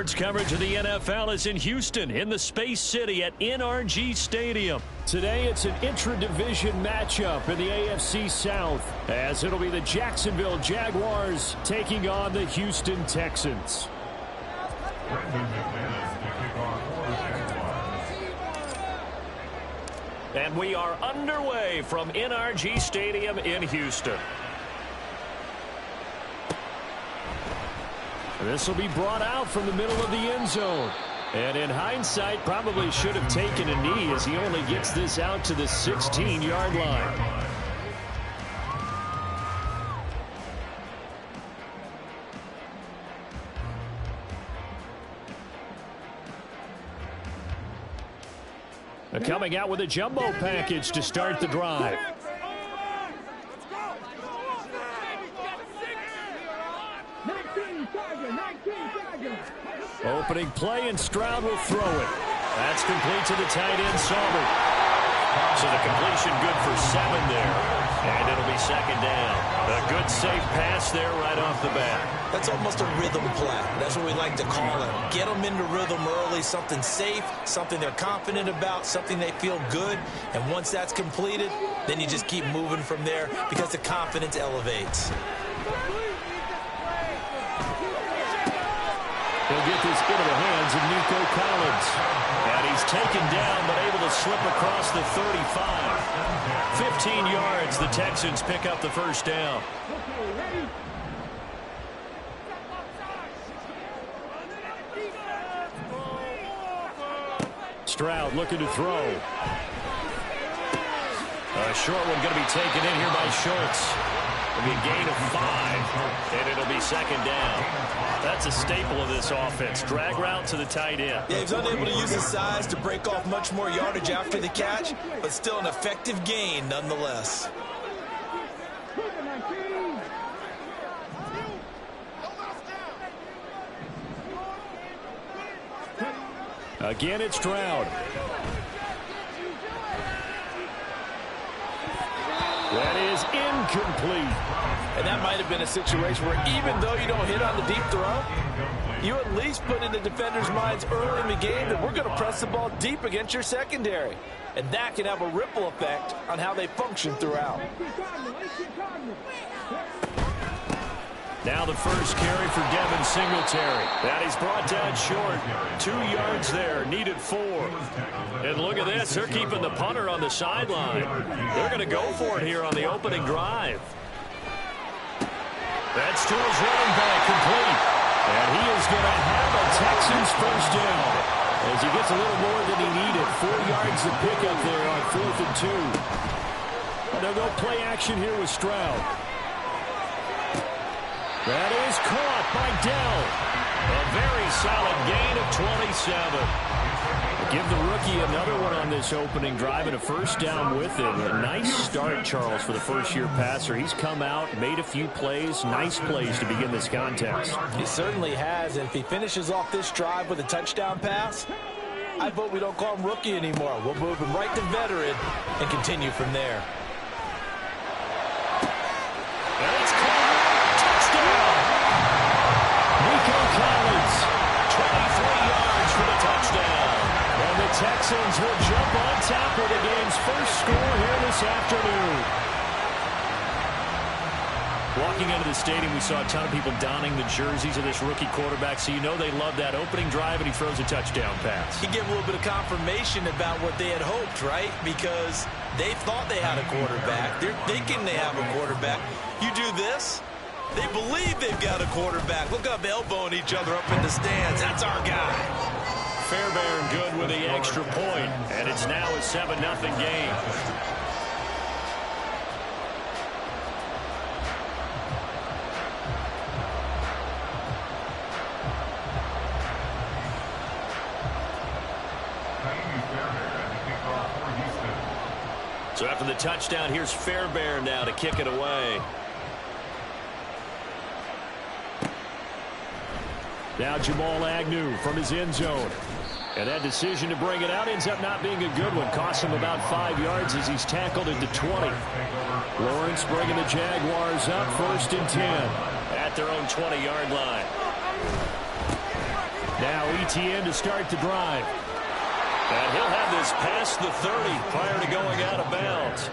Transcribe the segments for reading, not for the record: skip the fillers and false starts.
sports coverage of the NFL is in Houston, in the Space City at NRG Stadium. Today, it's an intra-division matchup in the AFC South, as it'll be the Jacksonville Jaguars taking on the Houston Texans. And we are underway from NRG Stadium in Houston. This will be brought out from the middle of the end zone. And in hindsight, probably should have taken a knee as he only gets this out to the 16-yard line. Coming out with a jumbo package to start the drive. Opening play, and Stroud will throw it. That's complete to the tight end, Sauber. So the completion good for 7 there. And it'll be second down. A good, safe pass there right off the bat. That's almost a rhythm play. That's what we like to call it. Get them into rhythm early, something safe, something they're confident about, something they feel good. And once that's completed, then you just keep moving from there because the confidence elevates. He'll get this into the hands of Nico Collins. And he's taken down, but able to slip across the 35. 15 yards, the Texans pick up the first down. Stroud looking to throw. A short one going to be taken in here by Schultz. It'll be a gain of 5, and it'll be second down. That's a staple of this offense. Drag route to the tight end. Yeah, he's unable to use his size to break off much more yardage after the catch, but still an effective gain nonetheless. Again, it's Stroud. That is incomplete. And that might have been a situation where even though you don't hit on the deep throw, you at least put in the defender's minds early in the game that we're going to press the ball deep against your secondary. And that can have a ripple effect on how they function throughout. Now the first carry for Devin Singletary. That he's brought down short. 2 yards there, needed 4. And look at this, they're keeping the punter on the sideline. They're going to go for it here on the opening drive. That's to his running back, complete. And he is going to have a Texans first down as he gets a little more than he needed. 4 yards to pick up there on 4th and 2. And they'll go play action here with Stroud. That is caught by Dell. A very solid gain of 27. Give the rookie another one on this opening drive and a first down with it. A nice start, Charles, for the first-year passer. He's come out, made a few plays, nice plays to begin this contest. He certainly has, and if he finishes off this drive with a touchdown pass, I vote we don't call him rookie anymore. We'll move him right to veteran and continue from there. And it's caught. Touchdown! Nico Collins, 23 yards for the touchdown. And the Texans will jump on top of the game's first score here this afternoon. Walking into the stadium, we saw a ton of people donning the jerseys of this rookie quarterback, so you know they love that opening drive, and he throws a touchdown pass. He gave a little bit of confirmation about what they had hoped, right? Because they thought they had a quarterback. They're thinking they have a quarterback. You do this, they believe they've got a quarterback. Look up, elbowing each other up in the stands. That's our guy. Fairbairn good with the extra point, and it's now a 7-0 game. So after the touchdown, here's Fairbairn now to kick it away. Now Jamal Agnew from his end zone. And that decision to bring it out ends up not being a good one. Costs him about 5 yards as he's tackled at the 20. Lawrence bringing the Jaguars up 1st and 10 at their own 20-yard line. Now ETN to start the drive. And he'll have this past the 30 prior to going out of bounds.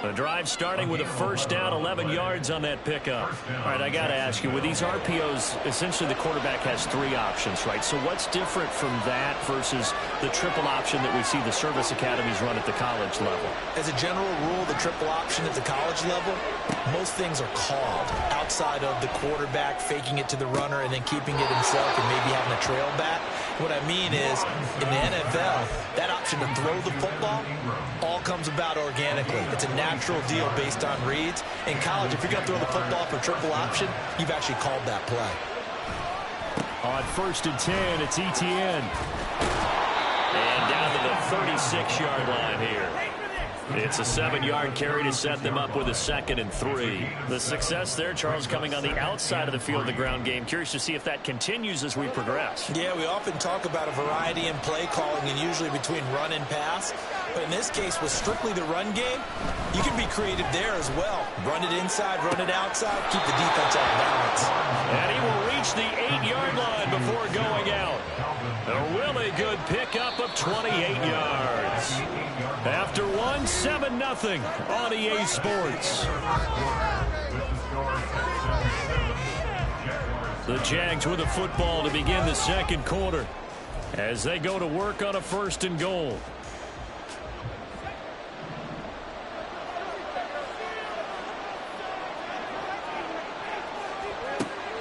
The drive starting with a first down, 11 yards on that pickup. All right, I got to ask you, with these RPOs, essentially the quarterback has 3 options, right? So what's different from that versus the triple option that we see the service academies run at the college level? As a general rule, the triple option at the college level, most things are called outside of the quarterback faking it to the runner and then keeping it himself and maybe having a trail back. What I mean is, in the NFL, that option to throw the football all comes about organically. It's a natural deal based on reads. In college, if you're going to throw the football for triple option, you've actually called that play. On 1st and 10, it's ETN. And down to the 36-yard line here. It's a 7-yard carry to set them up with a 2nd and 3. The success there, Charles, coming on the outside of the field of the ground game. Curious to see if that continues as we progress. Yeah, we often talk about a variety in play calling and usually between run and pass. But in this case, with strictly the run game, you can be creative there as well. Run it inside, run it outside, keep the defense off balance. And he will reach the 8-yard line before going out. A really good pickup of 28 yards. After 7-0 on EA Sports. The Jags with a football to begin the second quarter as they go to work on a 1st and goal.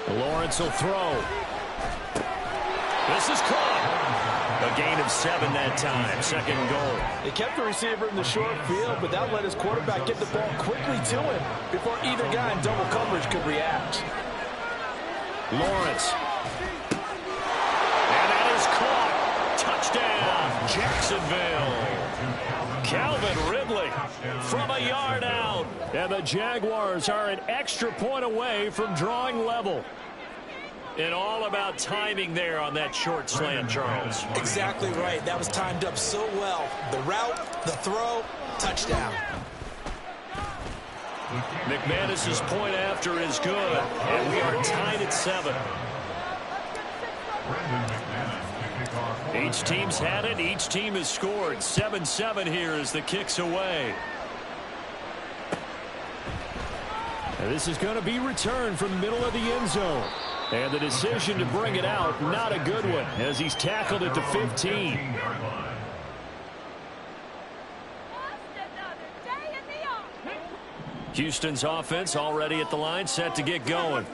Lawrence will throw. This is caught. A gain of 7 that time. 2nd and goal. They kept the receiver in the short field, but that let his quarterback get the ball quickly to him before either guy in double coverage could react. Lawrence. And that is caught. Touchdown, Jacksonville. Calvin Ridley from a yard out. And the Jaguars are an extra point away from drawing level. And all about timing there on that short slant, Charles. Exactly right. That was timed up so well. The route, the throw, touchdown. McManus's point after is good. And we are tied at 7. Each team's had it. Each team has scored. 7-7 here as the kick's away. And this is going to be returned from the middle of the end zone. And the decision to bring it out, not a good one, as he's tackled at the 15. Houston's offense already at the line, set to get going.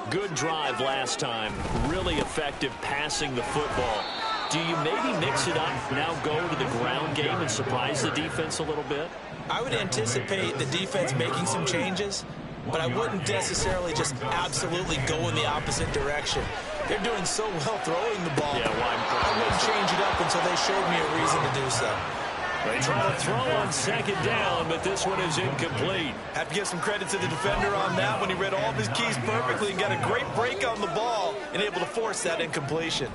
Good drive last time. Really effective passing the football. Do you maybe mix it up, now go to the ground game and surprise the defense a little bit? I would anticipate the defense making some changes, but I wouldn't necessarily just absolutely go in the opposite direction. They're doing so well throwing the ball. Yeah, I wouldn't change it up until they showed me a reason to do so. They try to throw on 2nd down, but this one is incomplete. Have to give some credit to the defender on that when he read all of his keys perfectly and got a great break on the ball and able to force that incompletion.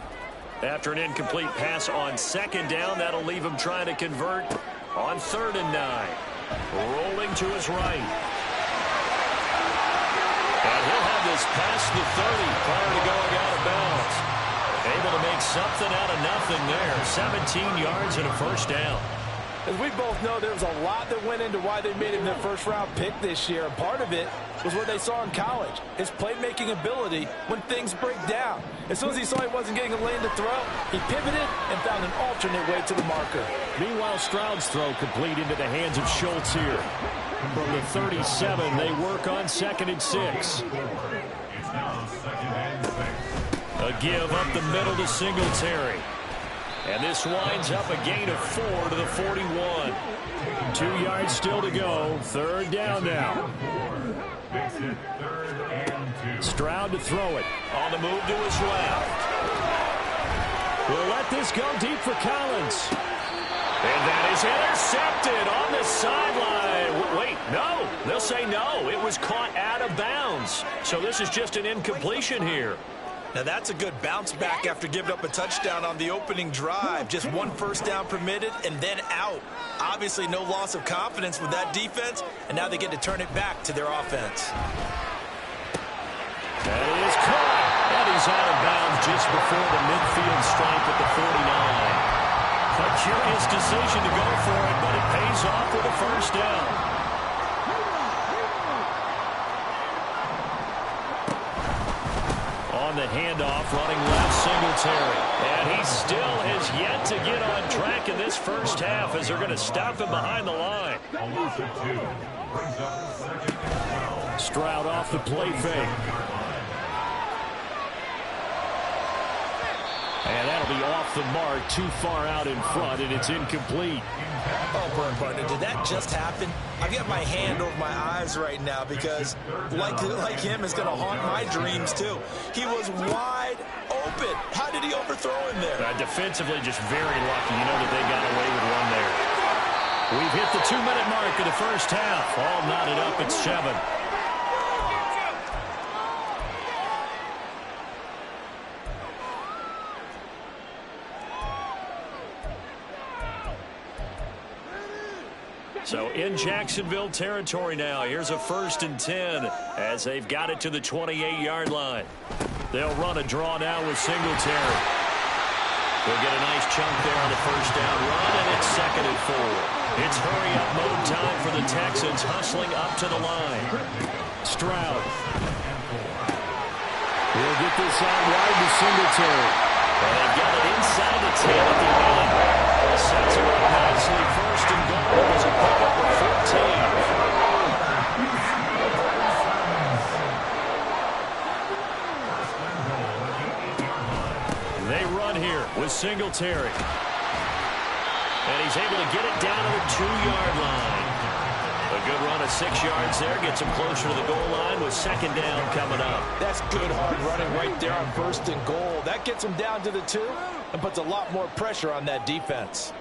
After an incomplete pass on 2nd down, that'll leave him trying to convert on 3rd and 9. Rolling to his right. And he'll have this past the 30 prior to going out of bounds. Able to make something out of nothing there. 17 yards and a 1st down. As we both know, there was a lot that went into why they made him their first-round pick this year. And part of it was what they saw in college, his playmaking ability when things break down. As soon as he saw he wasn't getting a lane to throw, he pivoted and found an alternate way to the marker. Meanwhile, Stroud's throw complete into the hands of Schultz here. From the 37, they work on 2nd and 6. A give up the middle to Singletary. And this winds up a gain of 4 to the 41. 2 yards still to go. 3rd down now. Stroud to throw it. On the move to his left. We'll let this go deep for Collins. And that is intercepted on the sideline. Wait, no. They'll say no. It was caught out of bounds. So this is just an incompletion here. Now that's a good bounce back after giving up a touchdown on the opening drive. Just 1 first down permitted and then out. Obviously no loss of confidence with that defense, and now they get to turn it back to their offense. That is caught, and is out of bounds just before the midfield stripe at the 49. A curious decision to go for it, but it pays off with a first down. On the handoff, running left, Singletary. And he still has yet to get on track in this first half as they're going to stop him behind the line. Stroud off the play fake. And that'll be off the mark, too far out in front, and it's incomplete. Oh, partner, did that just happen? I've got my hand over my eyes right now because, like him, is going to haunt my dreams, too. He was wide open. How did he overthrow him there? Defensively, just very lucky. You know that they got away with one there. We've hit the 2-minute mark of the first half. All knotted up at 7. So in Jacksonville territory now. Here's a 1st and 10 as they've got it to the 28-yard line. They'll run a draw now with Singletary. They'll get a nice chunk there on the first down run, and it's 2nd and 4. It's hurry-up mode time for the Texans, hustling up to the line. Stroud. He'll get this out wide to Singletary. And they've got it inside the 10 at the 8. Sets it up nicely. 1st and goal as a pickup of 14. They run here with Singletary. And he's able to get it down to the 2-yard line. A good run of 6 yards there. Gets him closer to the goal line with 2nd down coming up. That's good hard running right there on 1st and goal. That gets him down to the 2 and puts a lot more pressure on that defense.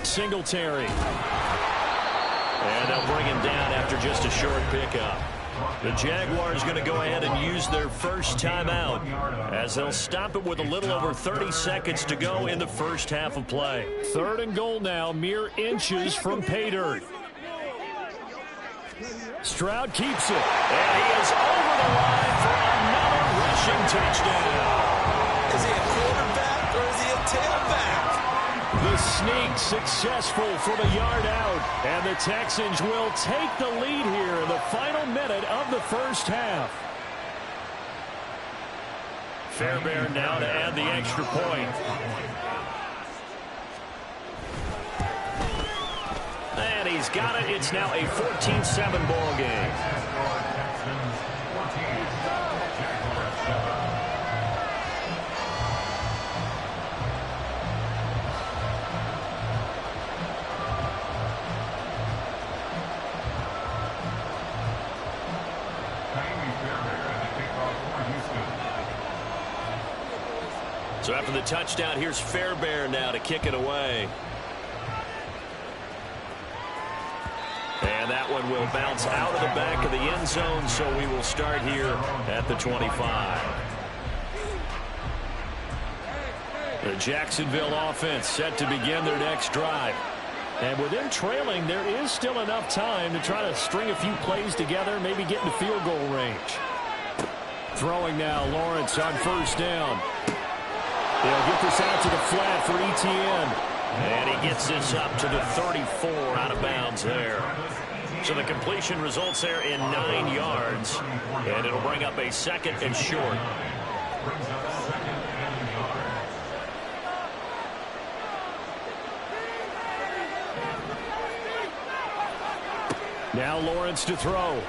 Singletary. And they'll bring him down after just a short pickup. The Jaguars going to go ahead and use their first timeout as they'll stop it with a little over 30 seconds to go in the first half of play. 3rd and goal now, mere inches from pay dirt. Stroud keeps it. And he is over the line for another rushing touchdown. Is he a quarterback or is he a tailback? The sneak successful from a yard out, and the Texans will take the lead here in the final minute of the first half. Fairbairn now to add the extra point. And he's got it. It's now a 14-7 ball game. So after the touchdown, here's Fairbairn now to kick it away. And that one will bounce out of the back of the end zone, so we will start here at the 25. The Jacksonville offense set to begin their next drive. And with them trailing, there is still enough time to try to string a few plays together, maybe get into field goal range. Throwing now, Lawrence on 1st down. They'll get this out to the flat for Etienne. And he gets this up to the 34 out of bounds there. So the completion results there in 9 yards. And it'll bring up a 2nd and short. Now Lawrence to throw.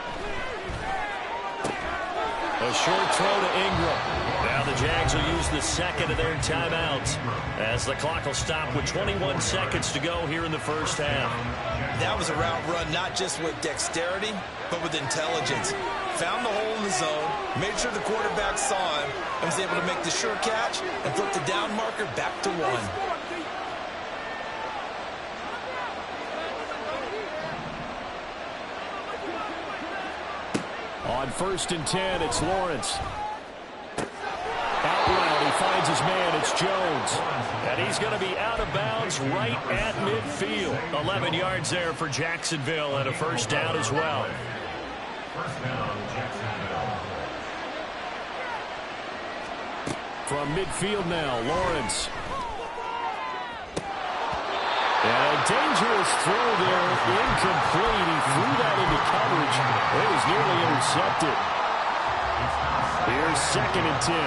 A short throw to Ingram. Now the Jags will use the 2nd of their timeouts as the clock will stop with 21 seconds to go here in the first half. That was a route run not just with dexterity, but with intelligence. Found the hole in the zone, made sure the quarterback saw him, and was able to make the sure catch and flip the down marker back to 1. On 1st and 10, it's Lawrence. Out route, he finds his man. It's Jones. And he's going to be out of bounds right at midfield. 11 yards there for Jacksonville and a first down as well. First down, Jacksonville. From midfield now, Lawrence. And a dangerous throw there, incomplete. He threw that into coverage. It was nearly intercepted. Here's 2nd and 10.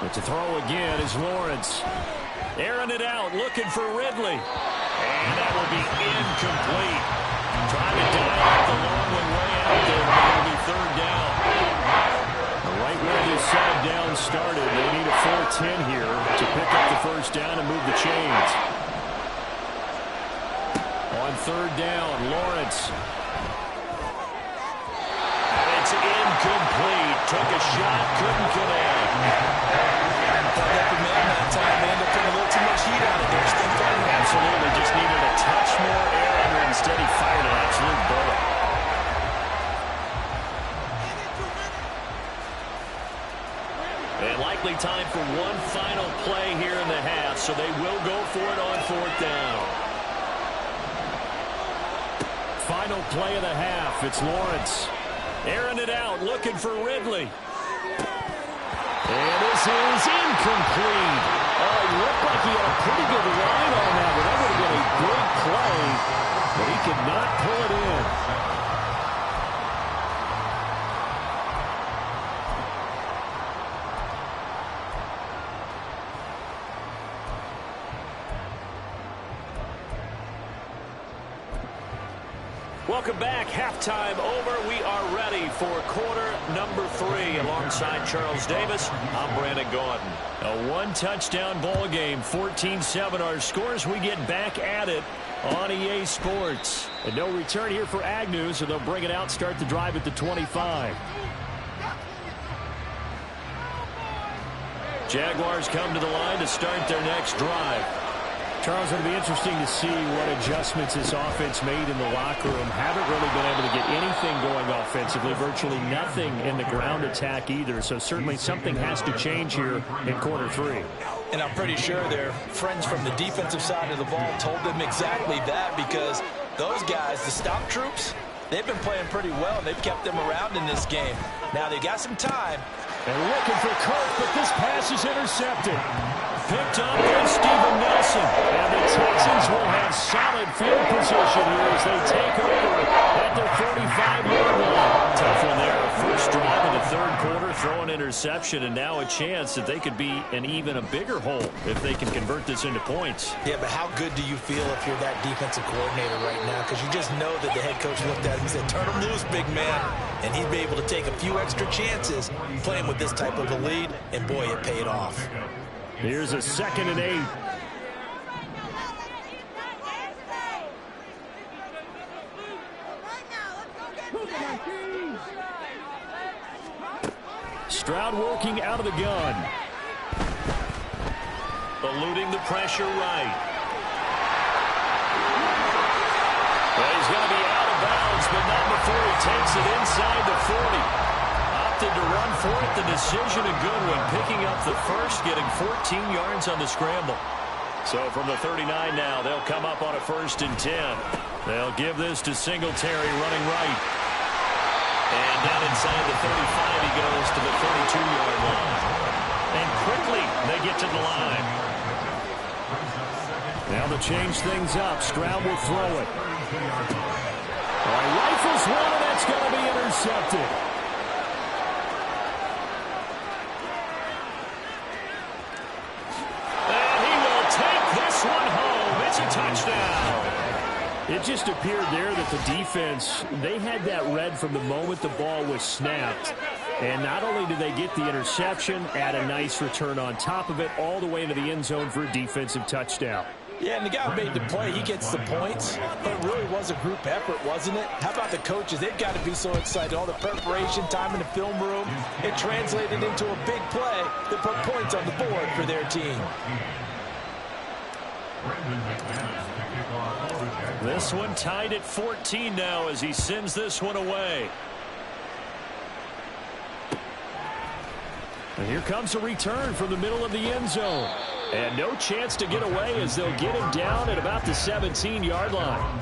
But to throw again is Lawrence. Airing it out, looking for Ridley. And that will be incomplete. Trying to dial up the long way out there. That'll be 3rd down. Right where this second down started, they need a 4-10 here to pick up the first down and move the chains. On 3rd down, Lawrence. And it's incomplete. Took a shot, couldn't connect. Thought that could man that time. They ended up putting a little too much heat on it there. Absolutely, just needed a touch more air under it. Instead, he fired an absolute bullet. And likely time for one final play here in the half, so they will go for it on 4th down. Final play of the half, it's Lawrence. Airing it out, looking for Ridley. And this is incomplete. Oh, it looked like he had a pretty good line on that, but that would have been a big play, but he could not pull it in. Welcome back. Halftime over. We are ready for quarter number 3. Alongside Charles Davis, I'm Brandon Gaudin. A one-touchdown ball game, 14-7 our scores. We get back at it on EA Sports. And no return here for Agnew, so they'll bring it out, start the drive at the 25. Jaguars come to the line to start their next drive. Charles, it'll be interesting to see what adjustments this offense made in the locker room. Haven't really been able to get anything going offensively, virtually nothing in the ground attack either. So certainly something has to change here in quarter 3. And I'm pretty sure their friends from the defensive side of the ball told them exactly that, because those guys, the stop troops, they've been playing pretty well, and they've kept them around in this game. Now they got some time. And looking for Kirk, but this pass is intercepted. Picked up by Steven Nelson. And the Texans will have solid field position here as they take over at their 45-yard line. Tough one there. First drive in the 3rd quarter, throw an interception, and now a chance that they could be in even a bigger hole if they can convert this into points. Yeah, but how good do you feel if you're that defensive coordinator right now? Because you just know that the head coach looked at him and said, turn him loose, big man. And he'd be able to take a few extra chances playing with this type of a lead, and boy, it paid off. Here's a 2nd and 8. Stroud working out of the gun. Eluding the pressure right. Well, he's going to be out of bounds, but not before he takes it inside the 40. To run for it, the decision a good one. Picking up the first, getting 14 yards on the scramble. So from the 39 now, they'll come up on a 1st and 10. They'll give this to Singletary running right. And down inside the 35, he goes to the 32-yard line. And quickly, they get to the line. Now to change things up, Stroud will throw it. Rifles one, and that's going to be intercepted. It just appeared there that the defense, they had that read from the moment the ball was snapped. And not only did they get the interception, add a nice return on top of it, all the way into the end zone for a defensive touchdown. Yeah, and the guy who made the play, he gets the points. But it really was a group effort, wasn't it? How about the coaches? They've got to be so excited. All the preparation, time in the film room, it translated into a big play that put points on the board for their team. This one tied at 14 now as he sends this one away. And here comes a return from the middle of the end zone. And no chance to get away as they'll get him down at about the 17-yard line.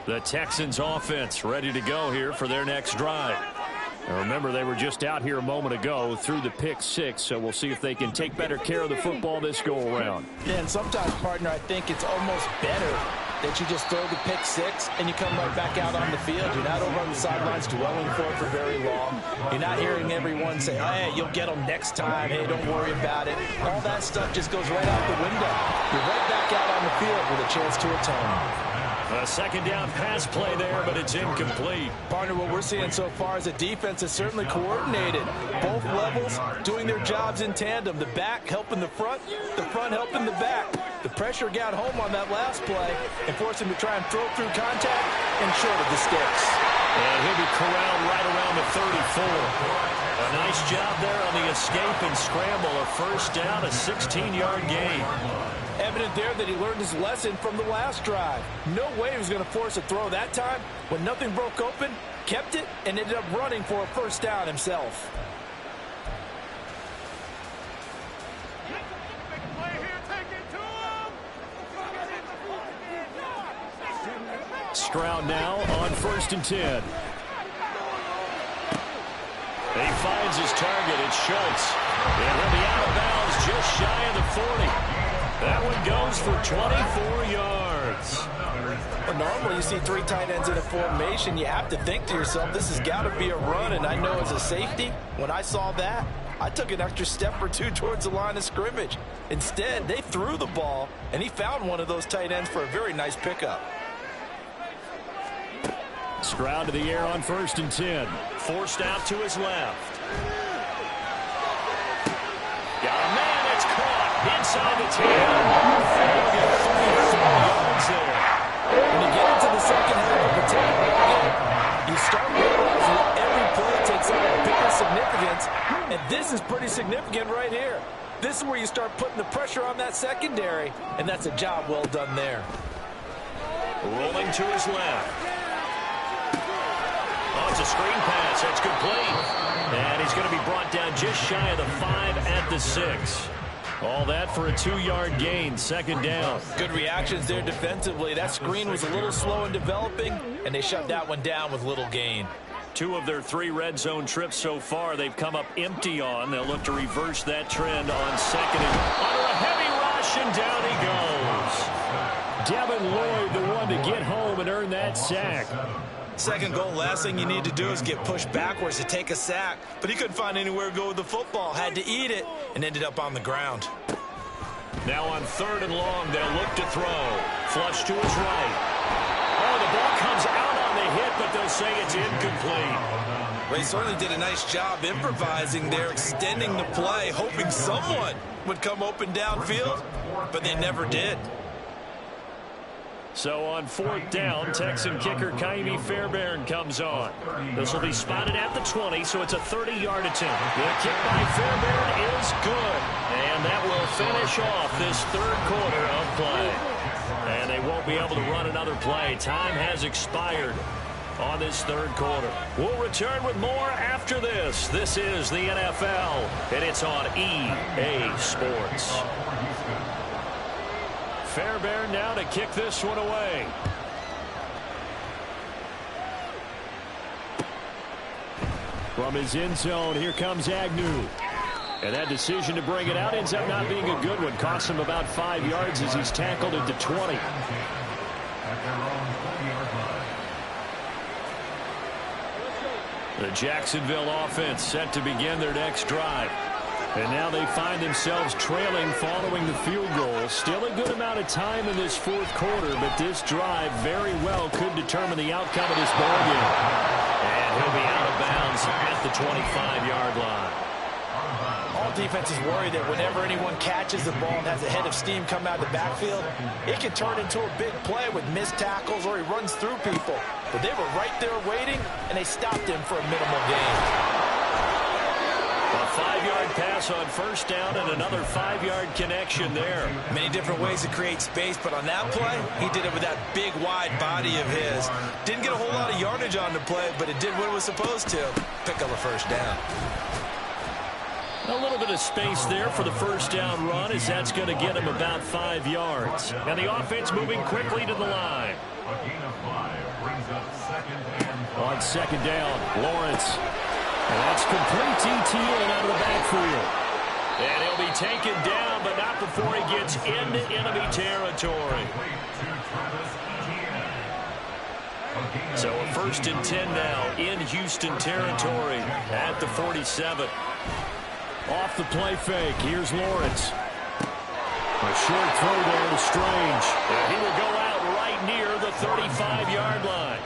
The Texans offense ready to go here for their next drive. Now remember, they were just out here a moment ago through the pick six, so we'll see if they can take better care of the football this go-around. Yeah, and sometimes, partner, I think it's almost better that you just throw the pick six and you come right back out on the field. You're not over on the sidelines dwelling for it for very long. You're not hearing everyone say, hey, you'll get them next time. Hey, don't worry about it. All that stuff just goes right out the window. You're right back out on the field with a chance to atone. A second down pass play there, but it's incomplete. Partner, what we're seeing so far is the defense is certainly coordinated. Both levels doing their jobs in tandem. The back helping the front helping the back. The pressure got home on that last play and forced him to try and throw through contact and short of the sticks. And he'll be corralled right around the 34. A nice job there on the escape and scramble. A first down, a 16-yard gain. Evident there that he learned his lesson from the last drive. No way he was going to force a throw that time. When nothing broke open, kept it, and ended up running for a first down himself. Stroud now on 1st and 10. He finds his target. It's Schultz. And he'll be out of bounds just shy of the 40. That one goes for 24 yards. Well, normally you see three tight ends in a formation. You have to think to yourself, this has got to be a run. And I know as a safety, when I saw that, I took an extra step or two towards the line of scrimmage. Instead, they threw the ball, and he found one of those tight ends for a very nice pickup. Stroud to the air on 1st and 10. Forced out to his left. Got a man that's caught inside the 10. Get 34 yards there. When you get into the second half of the game, you start realizing that every play takes on a bigger significance, and this is pretty significant right here. This is where you start putting the pressure on that secondary, and that's a job well done there. Rolling to his left. Oh, it's a screen pass. That's complete. And he's going to be brought down just shy of the 5 at the 6. All that for a 2-yard gain, second down. Good reactions there defensively. That screen was a little slow in developing, and they shut that one down with little gain. 2 of their 3 red zone trips so far, they've come up empty on. They'll look to reverse that trend on second. And under a heavy rush, and down he goes. Devin Lloyd, the one to get home and earn that sack. Second goal, last thing you need to do is get pushed backwards to take a sack. But he couldn't find anywhere to go with the football. Had to eat it and ended up on the ground. Now on 3rd and long, they'll look to throw. Flush to his right. Oh, the ball comes out on the hit, but they'll say it's incomplete. They certainly did a nice job improvising there, extending the play, hoping someone would come open downfield, but they never did. So on 4th down, Texan kicker Kaimi Fairbairn comes on. This will be spotted at the 20, so it's a 30-yard attempt. The kick by Fairbairn is good, and that will finish off this 3rd quarter of play. And they won't be able to run another play. Time has expired on this 3rd quarter. We'll return with more after this. This is the NFL, and it's on EA Sports. Fairbairn now to kick this one away. From his end zone, here comes Agnew. And that decision to bring it out ends up not being a good one. Costs him about 5 yards as he's tackled at the 20. The Jacksonville offense set to begin their next drive. And now they find themselves trailing following the field goal. Still a good amount of time in this 4th quarter, but this drive very well could determine the outcome of this ballgame. And he'll be out of bounds at the 25-yard line. All defenses worry that whenever anyone catches the ball and has a head of steam come out of the backfield, it can turn into a big play with missed tackles or he runs through people. But they were right there waiting, and they stopped him for a minimal gain. A pass on first down and another 5-yard connection there. Many different ways to create space, but on that play, he did it with that big, wide body of his. Didn't get a whole lot of yardage on the play, but it did what it was supposed to. Pick up a first down. A little bit of space there for the first down run, as that's going to get him about 5 yards. And the offense moving quickly to the line. A gain of 5 brings up 2nd and 5. On 2nd down, Lawrence. And that's complete ETN out of the backfield. And he'll be taken down, but not before he gets into enemy territory. So a 1st and 10 now in Houston territory at the 47. Off the play fake, here's Lawrence. A short throw there to Strange. And he will go out right near the 35-yard line.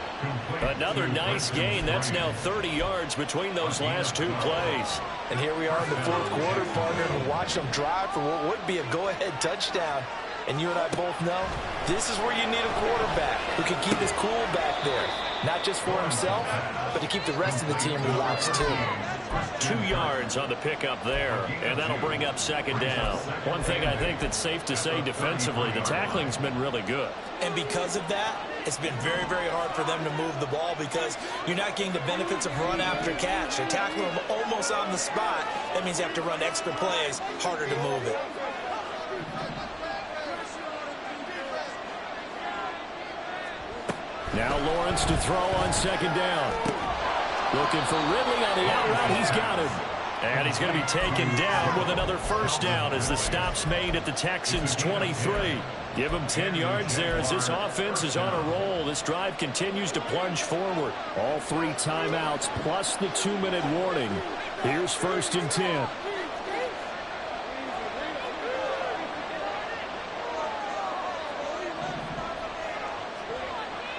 Another nice gain. That's now 30 yards between those last 2 plays. And here we are in the 4th quarter, partner, and watch them drive for what would be a go-ahead touchdown. And you and I both know this is where you need a quarterback who can keep his cool back there. Not just for himself, but to keep the rest of the team relaxed too. 2 yards on the pickup there, and that'll bring up 2nd down. One thing I think that's safe to say defensively, the tackling's been really good. And because of that, it's been very, very hard for them to move the ball because you're not getting the benefits of run after catch. They're tackling them almost on the spot. That means you have to run extra plays, harder to move it. Now Lawrence to throw on 2nd down. Looking for Ridley on the out route. He's got him. And he's going to be taken down with another first down as the stop's made at the Texans' 23. Give him 10 yards there as this offense is on a roll. This drive continues to plunge forward. All 3 timeouts plus the 2-minute warning. Here's 1st and 10.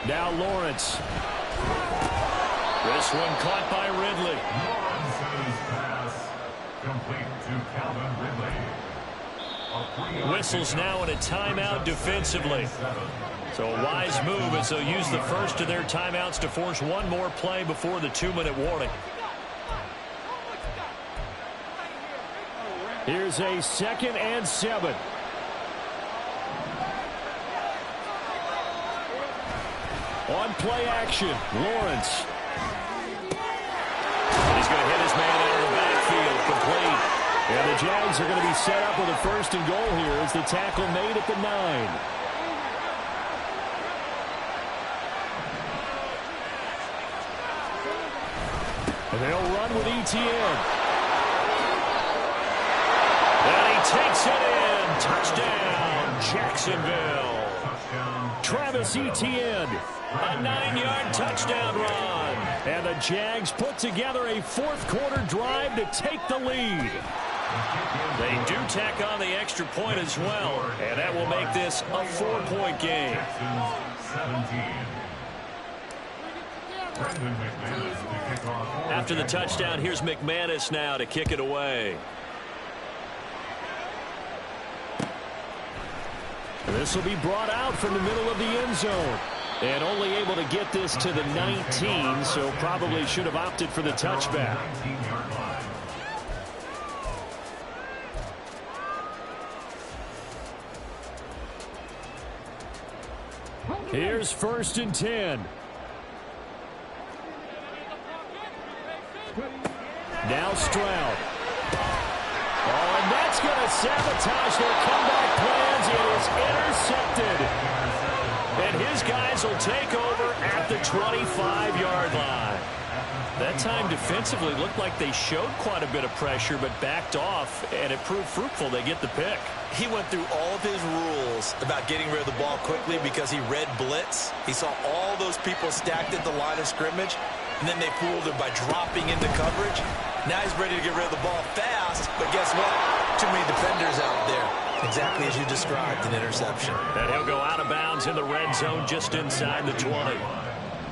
Now Lawrence. This one caught by Ridley. Lawrence's pass complete to Calvin Ridley. Whistles now in a timeout defensively. So a wise move as they'll use the first of their timeouts to force one more play before the 2-minute warning. Here's a 2nd and 7. On play action, Lawrence. And he's going to hit his man out of the backfield, complete. And the Jags are going to be set up with a 1st and goal here as the tackle made at the 9. And they'll run with ETN. And he takes it in. Touchdown, Jacksonville. Travis Etienne, a 9-yard touchdown run. And the Jags put together a 4th quarter drive to take the lead. They do tack on the extra point as well, and that will make this a 4-point game. After the touchdown, here's McManus now to kick it away. This will be brought out from the middle of the end zone. And only able to get this to the 19, so probably should have opted for the touchback. Here's 1st and 10. Now Stroud. Oh, and that's going to sabotage their comeback plans. It is intercepted. And his guys will take over at the 25-yard line. That time defensively looked like they showed quite a bit of pressure but backed off, and it proved fruitful. They get the pick. He went through all of his rules about getting rid of the ball quickly because he read blitz. He saw all those people stacked at the line of scrimmage, and then they fooled him by dropping into coverage. Now he's ready to get rid of the ball fast, but guess what? Too many defenders out there. Exactly as you described, an interception. And he'll go out of bounds in the red zone just inside the 20.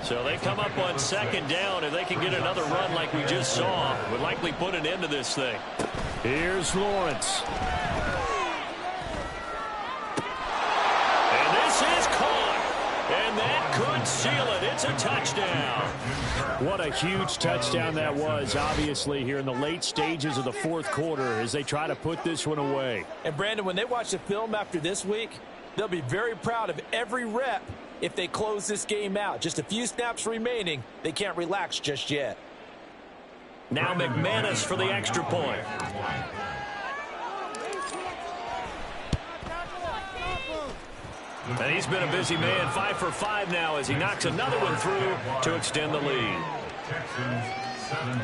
So they come up on 2nd down. If they can get another run like we just saw, would likely put an end to this thing. Here's Lawrence. And this is caught. And that could seal it. It's a touchdown. What a huge touchdown that was, obviously, here in the late stages of the fourth quarter as they try to put this one away. And, Brandon, when they watch the film after this week, they'll be very proud of every rep if they close this game out. Just a few snaps remaining. They can't relax just yet. Now McManus for the extra point. And he's been a busy man, 5 for 5 now as he knocks another one through to extend the lead. Texans 17.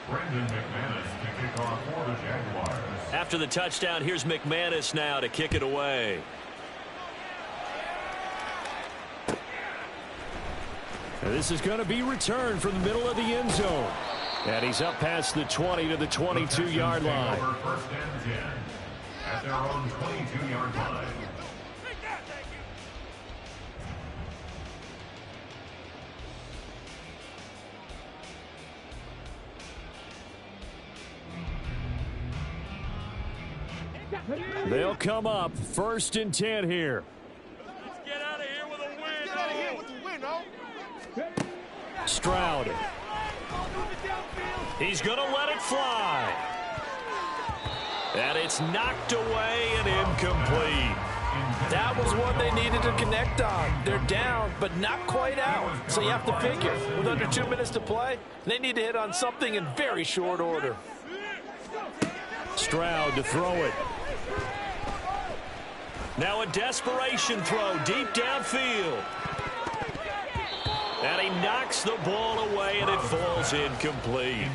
Brendan McManus to kick off for the Jaguars. After the touchdown, here's McManus now to kick it away. This is going to be returned from the middle of the end zone. And he's up past the 20 to the 22-yard line. First and 10 at their own 22-yard line. They'll come up first and 10 here. Let's get out of here with a win. Get out of here with the win, no? Stroud. He's going to let it fly. And it's knocked away and incomplete. That was one they needed to connect on. They're down, but not quite out. So you have to figure, with under 2 minutes to play, they need to hit on something in very short order. Stroud to throw it. Now a desperation throw deep downfield. And he knocks the ball away, and it falls incomplete.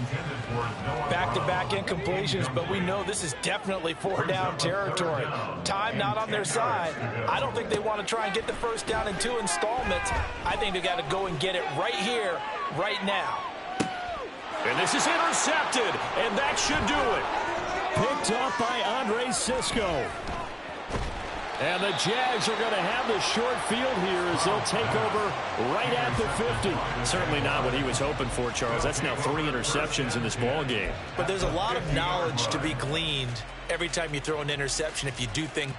Back-to-back incompletions, but we know this is definitely 4-down territory. Time not on their side. I don't think they want to try and get the first down in 2 installments. I think they got to go and get it right here, right now. And this is intercepted, and that should do it. Picked up by Andre Cisco. And the Jags are going to have the short field here as they'll take over right at the 50. Certainly not what he was hoping for, Charles. That's now 3 interceptions in this ball game. But there's a lot of knowledge to be gleaned every time you throw an interception if you do things